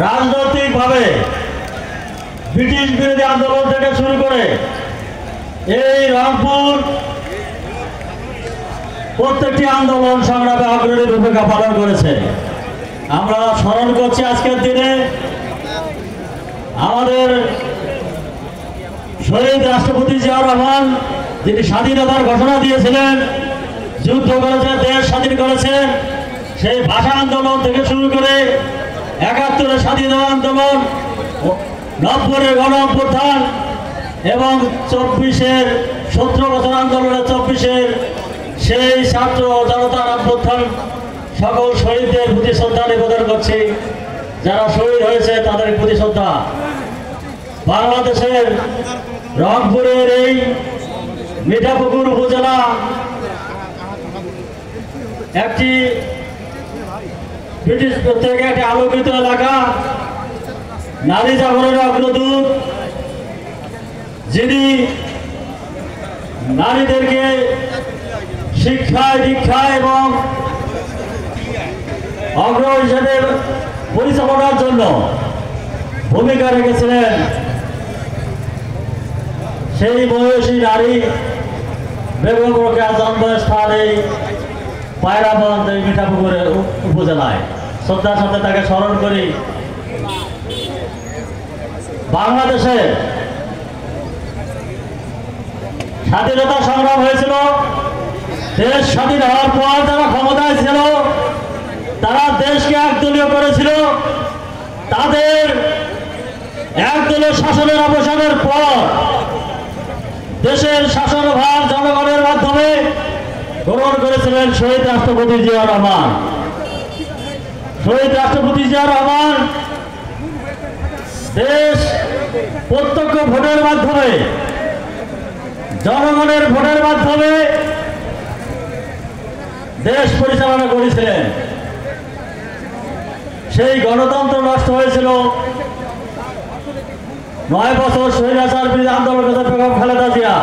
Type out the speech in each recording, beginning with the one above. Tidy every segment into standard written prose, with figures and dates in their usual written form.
রাজনৈতিকভাবে ব্রিটিশ বিরোধী আন্দোলন থেকে শুরু করে এই রংপুর প্রত্যেকটি আন্দোলন সংগ্রামে অগ্রণী ভূমিকা পালন করেছে। আমরা স্মরণ করছি আজকের দিনে আমাদের শহীদ রাষ্ট্রপতি জিয়াউর রহমান, যিনি স্বাধীনতার ঘোষণা দিয়েছিলেন, যুদ্ধ করেছে, দেশ স্বাধীন করেছে। সেই ভাষা আন্দোলন থেকে শুরু করে ৭১-এর স্বাধীনতা আন্দোলন, ৯০-এর গণ অভ্যুত্থান এবং ২৪-এর ১৭ বছর আন্দোলনের ২৪-এর সেই ছাত্র জনতার অভ্যুত্থান, সকল শহীদদের প্রতি শ্রদ্ধা নিবেদন করছি। যারা শহীদ হয়েছে তাদের প্রতি শ্রদ্ধা। বাংলাদেশের রংপুরের এই মিঠাপুকুর উপজেলা একটি ব্রিটিশ থেকে একটি আলোকিত এলাকা, নারী জাগরণের অগ্রদূত, যিনি নারীদেরকে শিক্ষায় দীক্ষায় এবং অগ্র হিসেবে পরিচালনার জন্য ভূমিকা রেখেছিলেন। সেই বয়সী নারী বেগম রোকেয়া জন্মস্থান এই পায়রাবন্দ এই মিঠাপুকুরের উপজেলায়। শ্রদ্ধার সাথে তাকে স্মরণ করি। বাংলাদেশে স্বাধীনতা সংগ্রাম হয়েছিল। দেশ স্বাধীন হওয়ার পর যারা ক্ষমতায় ছিল তারা দেশকে একদলীয় করেছিল। তাদের একদলীয় শাসনের অবসানের পর দেশের শাসনভার জনগণের মাধ্যমে গ্রহণ করেছিলেন শহীদ রাষ্ট্রপতি জিয়াউর রহমান। শহীদ রাষ্ট্রপতি জিয়াউর রহমান দেশ প্রত্যক্ষ ভোটের মাধ্যমে, জনগণের ভোটের মাধ্যমে দেশ পরিচালনা করেছিলেন। সেই গণতন্ত্র নষ্ট হয়েছিল ৯ বছর স্বৈরাচার বিরোধী আন্দোলন বেগম খালেদা জিয়া।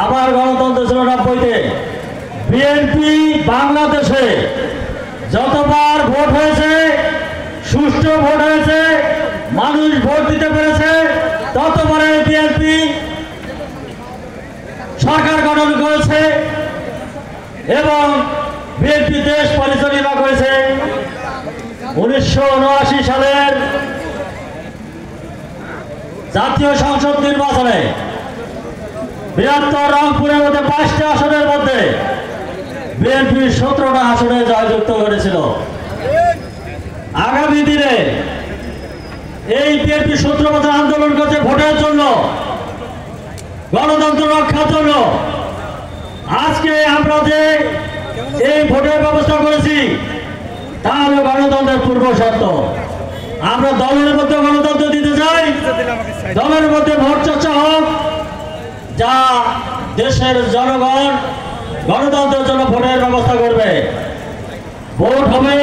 আবার গণতন্ত্র ছিল ৯০-তে। বিএনপি বাংলাদেশে যতবার ভোট হয়েছে, সুষ্ঠু ভোট হয়েছে, মানুষ ভোট দিতে পেরেছে, ততবারে বিএনপি সরকার গঠন করেছে এবং বিএনপি দেশ পরিচালনা করেছে। ১৯৭৯ সালের জাতীয় সংসদ নির্বাচনে বৃহত্তর রংপুরের মধ্যে ৫টি আসনের মধ্যে বিএনপি ১৭টা আসনে জয়যুক্ত করেছিল। আগামী দিনে এই বিএনপি ১৭ বছর আন্দোলন করছে ভোটের জন্য, গণতন্ত্র রক্ষার জন্য। আজকে আমরা যে এই ভোটের ব্যবস্থা করেছি তা হল গণতন্ত্রের পূর্ব শর্ত। আমরা দলের মধ্যে গণতন্ত্র দিতে চাই, দলের মধ্যে ভোট চর্চা হোক, যা দেশের জনগণ গণতন্ত্রের জন্য ভোটের ব্যবস্থা করবে। ভোট হবে